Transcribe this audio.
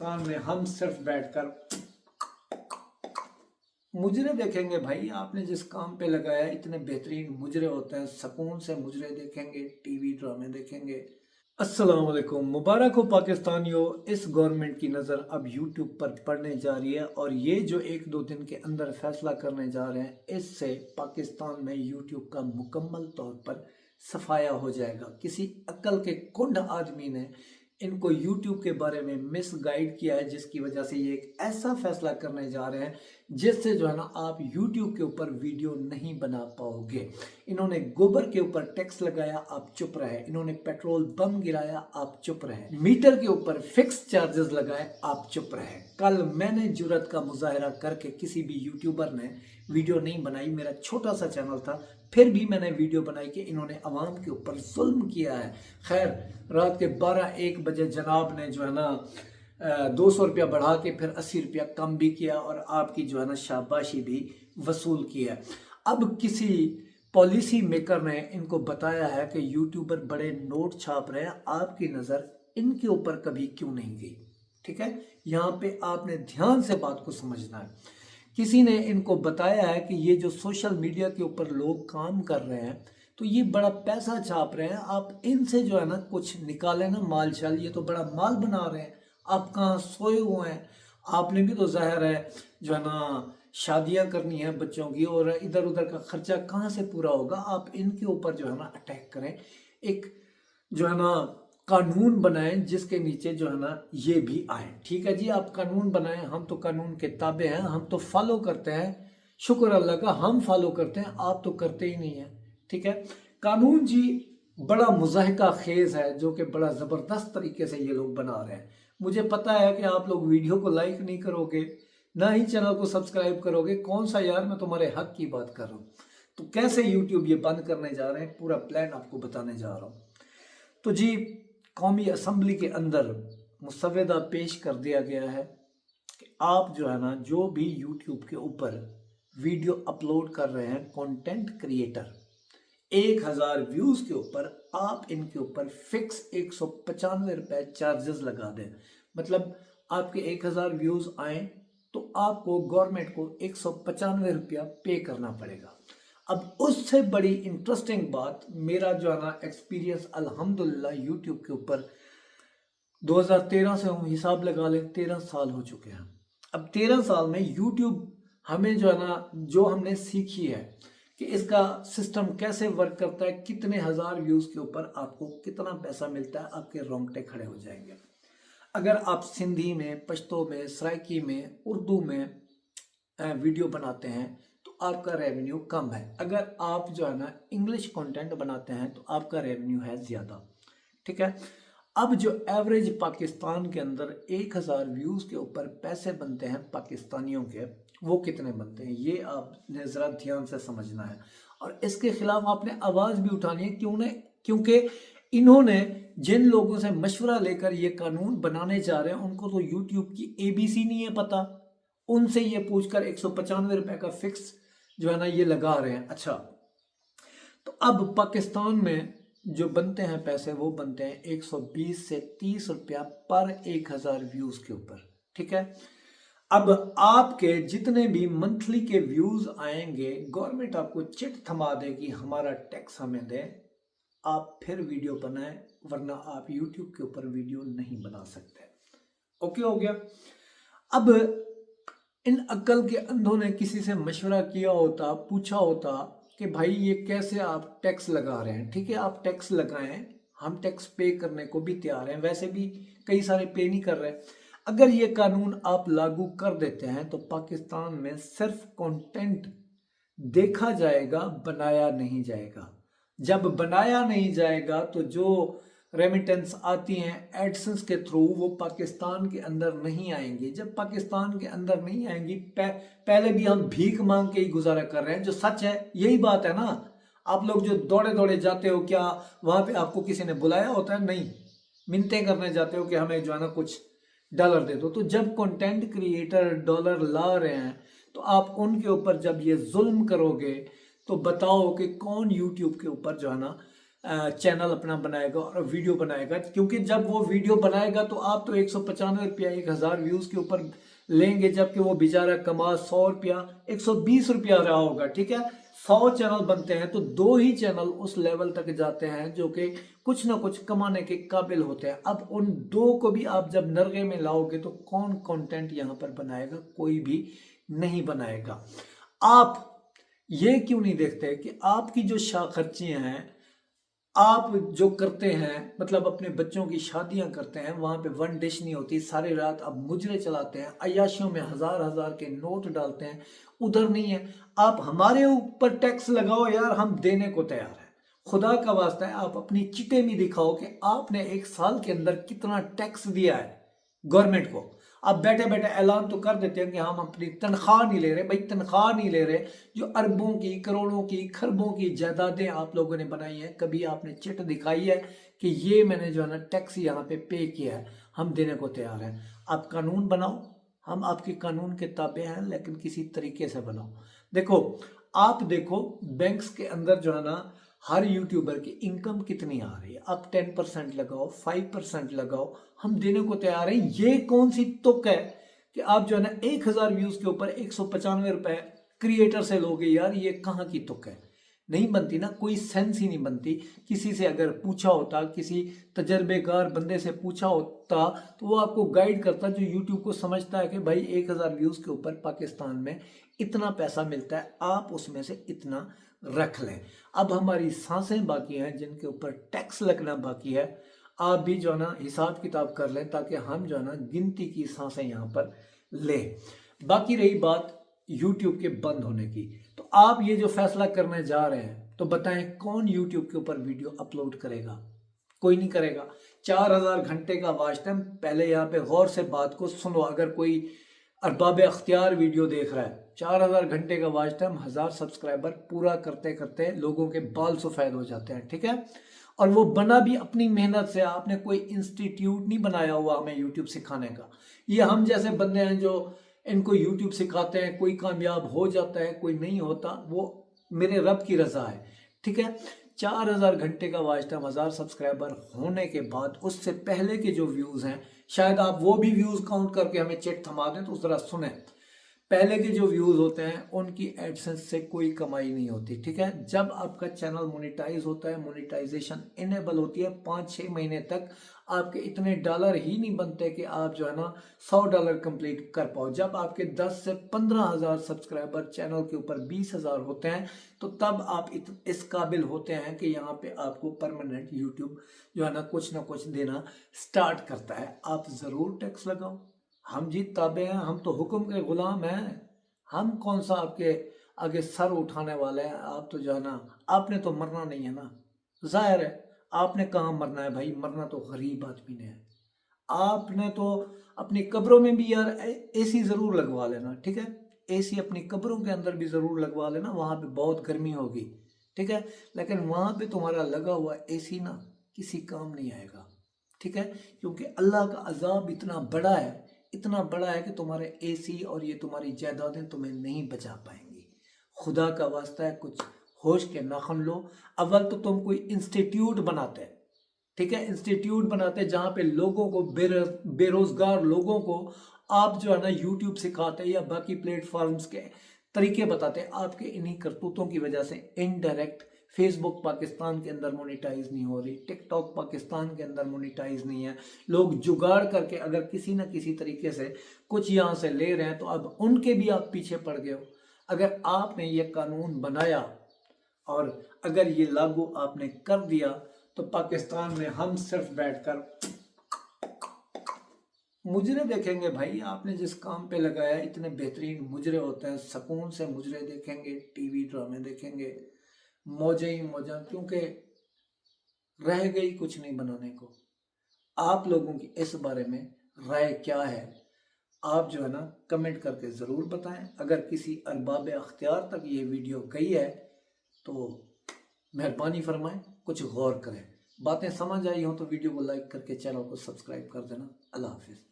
पाकिस्तान में हम सिर्फ बैठकर मुजरे देखेंगे। भाई आपने जिस काम पे लगाया इतने बेहतरीन मुजरे होते हैं, सुकून से मुजरे देखेंगे, टीवी ड्रामे देखेंगे। अस्सलाम वालेकुम, मुबारक हो पाकिस्तानियों। इस गवर्नमेंट की नज़र अब यूट्यूब पर पड़ने जा रही है और ये जो एक दो दिन के अंदर फैसला करने जा रहे हैं, इससे पाकिस्तान में यूट्यूब का मुकम्मल तौर पर सफाया हो जाएगा। किसी अक्ल के कुंड आदमी ने इनको यूट्यूब के बारे में मिस गाइड किया है, जिसकी वजह से ये एक ऐसा फैसला करने जा रहे हैं जिससे जो है ना आप यूट्यूब के ऊपर वीडियो नहीं बना पाओगे। इन्होंने गोबर के ऊपर टैक्स लगाया, आप चुप रहे। इन्होंने पेट्रोल बम गिराया, आप चुप रहे। मीटर के ऊपर फिक्स चार्जेस लगाए, आप चुप रहे। कल मैंने जुर्रत का मुजाहरा करके, किसी भी यूट्यूबर ने वीडियो नहीं बनाई, मेरा छोटा सा चैनल था, फिर भी मैंने वीडियो बनाई कि इन्होंने अवाम के ऊपर जुल्म किया है। खैर, रात के 12-1 बजे जनाब ने जो है ना 200 रुपया बढ़ा के फिर 80 रुपया कम भी किया और आपकी जो है ना शाबाशी भी वसूल की है। अब किसी पॉलिसी मेकर ने इनको बताया है कि यूट्यूबर बड़े नोट छाप रहे हैं, आपकी नज़र इनके ऊपर कभी क्यों नहीं गई? ठीक है, यहाँ पे आपने ध्यान से बात को समझना है। किसी ने इनको बताया है कि ये जो सोशल मीडिया के ऊपर लोग काम कर रहे हैं तो ये बड़ा पैसा छाप रहे हैं, आप इनसे जो है ना कुछ निकालें ना माल शाल, ये तो बड़ा माल बना रहे हैं। आप कहाँ सोए हुए हैं? आपने भी तो ज़ाहिर है जो है ना शादियां करनी है बच्चों की, और इधर उधर का खर्चा कहाँ से पूरा होगा? आप इनके ऊपर जो है ना अटैक करें, एक जो है ना कानून बनाएं जिसके नीचे जो है ना ये भी आए। ठीक है जी, आप कानून बनाएं, हम तो कानून के ताबे हैं, हम तो फॉलो करते हैं। शुक्र अल्लाह का, हम फॉलो करते हैं, आप तो करते ही नहीं है। ठीक है, कानून जी बड़ा मुज़ाहिका खेज है जो कि बड़ा ज़बरदस्त तरीके से ये लोग बना रहे हैं। मुझे पता है कि आप लोग वीडियो को लाइक नहीं करोगे, ना ही चैनल को सब्सक्राइब करोगे। कौन सा यार, मैं तुम्हारे हक की बात कर रहा हूँ। तो कैसे यूट्यूब ये बंद करने जा रहे हैं, पूरा प्लान आपको बताने जा रहा हूँ। तो जी, कौमी असम्बली के अंदर मुसव्वदा पेश कर दिया गया है कि आप जो है ना जो भी यूट्यूब के ऊपर वीडियो अपलोड कर रहे हैं, कंटेंट क्रिएटर, 1000 व्यूज के ऊपर आप इनके ऊपर फिक्स 195 रुपए चार्जेस लगा दें। मतलब आपके 1000 व्यूज आए तो आपको गवर्नमेंट को 195 रुपया पे करना पड़ेगा। अब उससे बड़ी इंटरेस्टिंग बात, मेरा जो है ना एक्सपीरियंस अल्हम्दुलिल्लाह यूट्यूब के ऊपर 2013 से हम हिसाब लगा लें 13 साल हो चुके हैं। अब 13 साल में यूट्यूब हमें जो है ना, जो हमने सीखी है कि इसका सिस्टम कैसे वर्क करता है, कितने हजार व्यूज के ऊपर आपको कितना पैसा मिलता है, आपके रोंगटे खड़े हो जाएंगे। अगर आप सिंधी में, पश्तो में, सराइकी में, उर्दू में वीडियो बनाते हैं तो आपका रेवेन्यू कम है। अगर आप जो है ना इंग्लिश कंटेंट बनाते हैं तो आपका रेवेन्यू है ज़्यादा। ठीक है, अब जो एवरेज पाकिस्तान के अंदर 1000 व्यूज़ के ऊपर पैसे बनते हैं पाकिस्तानियों के, वो कितने बनते हैं ये आपने ज़रा ध्यान से समझना है। और इसके खिलाफ आपने आवाज़ भी उठानी है। क्यों ने? क्योंकि इन्होंने जिन लोगों से मशवरा लेकर ये कानून बनाने जा रहे हैं उनको तो यूट्यूब की ABC नहीं है पता। उनसे ये पूछकर 195 रुपए का फिक्स जो है ना ये लगा रहे हैं। अच्छा, तो अब पाकिस्तान में जो बनते हैं पैसे, वो बनते हैं 120 से 30 रुपया पर 1000 व्यूज के ऊपर। ठीक है, अब आपके जितने भी मंथली के व्यूज आएंगे, गवर्नमेंट आपको चिट थमा देगी, हमारा टैक्स हमें दे, आप फिर वीडियो बनाएं, वरना आप यूट्यूब के ऊपर वीडियो नहीं बना सकते। ओके हो गया। अब इन अक्ल के अंधों ने किसी से मशवरा किया होता, पूछा होता कि भाई ये कैसे आप टैक्स लगा रहे हैं। ठीक है, आप टैक्स लगाएं, हम टैक्स पे करने को भी तैयार हैं, वैसे भी कई सारे पे नहीं कर रहे। अगर ये कानून आप लागू कर देते हैं तो पाकिस्तान में सिर्फ कंटेंट देखा जाएगा, बनाया नहीं जाएगा। जब बनाया नहीं जाएगा तो जो रेमिटेंस आती हैं एडसेंस के थ्रू, वो पाकिस्तान के अंदर नहीं आएंगी। जब पाकिस्तान के अंदर नहीं आएंगी, पहले भी हम भीख मांग के ही गुजारा कर रहे हैं, जो सच है यही बात है ना। आप लोग जो दौड़े दौड़े जाते हो, क्या वहां पे आपको किसी ने बुलाया होता है? नहीं, मिन्नतें करने जाते हो कि हमें जो है ना कुछ डॉलर दे दो। तो जब कंटेंट क्रिएटर डॉलर ला रहे हैं तो आप उनके ऊपर जब ये जुल्म करोगे तो बताओ कि कौन यूट्यूब के ऊपर जो है ना चैनल अपना बनाएगा और वीडियो बनाएगा, क्योंकि जब वो वीडियो बनाएगा तो आप तो 195 रुपया 1000 व्यूज़ के ऊपर लेंगे, जबकि वो बेचारा कमा 100 रुपया 120 रुपया रहा होगा। ठीक है, 100 चैनल बनते हैं तो 2 ही चैनल उस लेवल तक जाते हैं जो कि कुछ ना कुछ कमाने के काबिल होते हैं। अब उन 2 को भी आप जब नरगे में लाओगे तो कौन कंटेंट यहाँ पर बनाएगा? कोई भी नहीं बनाएगा। आप ये क्यों नहीं देखते कि आपकी जो शाह खर्चियाँ हैं, आप जो करते हैं, मतलब अपने बच्चों की शादियां करते हैं, वहां पे वन डिश नहीं होती, सारी रात आप मुजरे चलाते हैं, अय्याशियों में हजार हजार के नोट डालते हैं, उधर नहीं है। आप हमारे ऊपर टैक्स लगाओ यार, हम देने को तैयार हैं। खुदा का वास्ता है, आप अपनी चिटें भी दिखाओ कि आपने एक साल के अंदर कितना टैक्स दिया है गवर्नमेंट को। आप बैठे बैठे ऐलान तो कर देते हैं कि हम अपनी तनख्वाह नहीं ले रहे। भाई तनख्वाह नहीं ले रहे, जो अरबों की, करोड़ों की, खरबों की जायदादें आप लोगों ने बनाई हैं, कभी आपने चिट दिखाई है कि ये मैंने जो है ना टैक्स यहाँ पे पे किया है, हम देने को तैयार हैं। आप कानून बनाओ, हम आपके कानून के ताबे हैं, लेकिन किसी तरीके से बनाओ। देखो, आप देखो बैंक्स के अंदर जो है ना हर यूट्यूबर की इनकम कितनी आ रही है। आप 10% लगाओ, 5% लगाओ, हम देने को तैयार हैं। ये कौन सी तुक है कि आप जो है ना 1000 व्यूज के ऊपर 195 रुपए क्रिएटर से लोगे? यार ये कहाँ की तुक है? नहीं बनती ना, कोई सेंस ही नहीं बनती। किसी से अगर पूछा होता, किसी तजर्बेकार बंदे से पूछा होता तो वो आपको गाइड करता, जो यूट्यूब को समझता है कि भाई 1000 व्यूज के ऊपर पाकिस्तान में इतना पैसा मिलता है, आप उसमें से इतना रख लें। अब हमारी सांसें बाकी हैं जिनके ऊपर टैक्स लगना बाकी है। आप भी जो है ना हिसाब किताब कर लें, ताकि हम जो है ना गिनती की सांसें यहाँ पर लें। बाकी रही बात यूट्यूब के बंद होने की, तो आप ये जो फैसला करने जा रहे हैं, तो बताएं कौन यूट्यूब के ऊपर वीडियो अपलोड करेगा? कोई नहीं करेगा। 4000 घंटे का वॉच टाइम। पहले यहाँ पे गौर से बात को सुनो, अगर कोई अरबाब अख्तियार वीडियो देख रहा है, 4000 घंटे का वॉच टाइम, 1000 सब्सक्राइबर पूरा करते करते लोगों के बाल सफेद हो जाते हैं। ठीक है, और वो बना भी अपनी मेहनत से। आपने कोई इंस्टीट्यूट नहीं बनाया हुआ हमें यूट्यूब सिखाने का। ये हम जैसे बंदे हैं जो इनको यूट्यूब सिखाते हैं, कोई कामयाब हो जाता है, कोई नहीं होता, वो मेरे रब की रजा है। ठीक है, 4000 घंटे का वॉच टाइम, 1000 सब्सक्राइबर होने के बाद उससे पहले के जो व्यूज़ हैं, शायद आप वो भी व्यूज़ काउंट करके हमें चिट थमा दें, तो ज़रा सुने। पहले के जो व्यूज़ होते हैं उनकी एडसेंस से कोई कमाई नहीं होती। ठीक है, जब आपका चैनल मोनेटाइज होता है, मोनेटाइजेशन इनेबल होती है, 5-6 महीने तक आपके इतने डॉलर ही नहीं बनते कि आप जो है ना $100 कंप्लीट कर पाओ। जब आपके 10 से 15,000 सब्सक्राइबर चैनल के ऊपर 20,000 होते हैं, तो तब आप इस काबिल होते हैं कि यहाँ पे आपको परमानेंट यूट्यूब जो है ना कुछ देना स्टार्ट करता है। आप ज़रूर टैक्स लगाओ, हम जी ताबे हैं, हम तो हुक्म के गुलाम हैं। हम कौन सा आपके आगे सर उठाने वाले हैं? आप तो जो है ना, आपने तो मरना नहीं है ना, जाहिर है। आपने कहाँ मरना है भाई? मरना तो गरीब आदमी ने है। आपने तो अपनी कब्रों में भी यार एसी ज़रूर लगवा लेना। ठीक है, एसी अपनी कब्रों के अंदर भी ज़रूर लगवा लेना, वहाँ पे बहुत गर्मी होगी। ठीक है, लेकिन वहाँ पे तुम्हारा लगा हुआ एसी ना किसी काम नहीं आएगा। ठीक है, क्योंकि अल्लाह का अजाब इतना बड़ा है, इतना बड़ा है कि तुम्हारे एसी और ये तुम्हारी जायदादें तुम्हें नहीं बचा पाएंगी। खुदा का वास्ता है, कुछ होश के नाखुन लो। अव्वल तो तुम कोई इंस्टीट्यूट बनाते, ठीक है, इंस्टीट्यूट बनाते जहाँ पे लोगों को, बेरोजगार लोगों को आप जो है ना यूट्यूब सिखाते या बाकी प्लेटफॉर्म्स के तरीके बताते। आपके इन्हीं करतूतों की वजह से इनडायरेक्ट फेसबुक पाकिस्तान के अंदर मोनेटाइज नहीं हो रही, टिकटॉक पाकिस्तान के अंदर मोनेटाइज नहीं है। लोग जुगाड़ करके अगर किसी ना किसी तरीके से कुछ यहाँ से ले रहे हैं, तो अब उनके भी आप पीछे पड़ गए हो। अगर आपने ये कानून बनाया और अगर ये लागू आपने कर दिया, तो पाकिस्तान में हम सिर्फ बैठकर मुजरे देखेंगे। भाई आपने जिस काम पे लगाया, इतने बेहतरीन मुजरे होते हैं, सुकून से मुजरे देखेंगे, टीवी ड्रामे देखेंगे, मौजें ही मौजा, क्योंकि रह गई कुछ नहीं बनाने को। आप लोगों की इस बारे में राय क्या है? आप जो है ना कमेंट करके ज़रूर बताएं। अगर किसी अरबाब अख्तियार तक ये वीडियो गई है तो मेहरबानी फरमाएं, कुछ गौर करें। बातें समझ आई हो तो वीडियो को लाइक करके चैनल को सब्सक्राइब कर देना। अल्लाह हाफिज़।